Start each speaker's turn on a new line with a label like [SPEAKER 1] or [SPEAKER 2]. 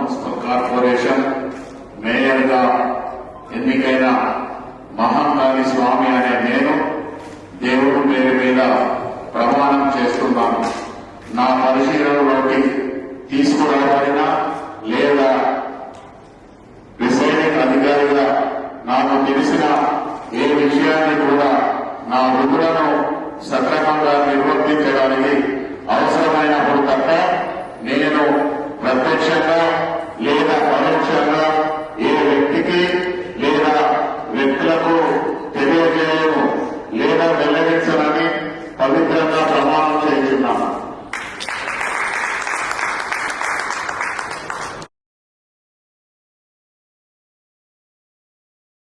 [SPEAKER 1] Municipal corporation mayor గా ఎన్నికైన మహంకాళి స్వామి అనే నేను దేవుడు పేరు మీద ప్రమాణం చేస్తున్నాను. నా పరిశీలనలోకి తీసుకురాబడిన లేదా ప్రిసైడింగ్ అధికారిగా నాకు తెలిసిన ఏ విషయాన్ని కూడా నా విధులను సక్రమంగా నిర్వర్తించడానికి అవసరమైనప్పుడు తప్ప నేను ప్రత్యక్షంగా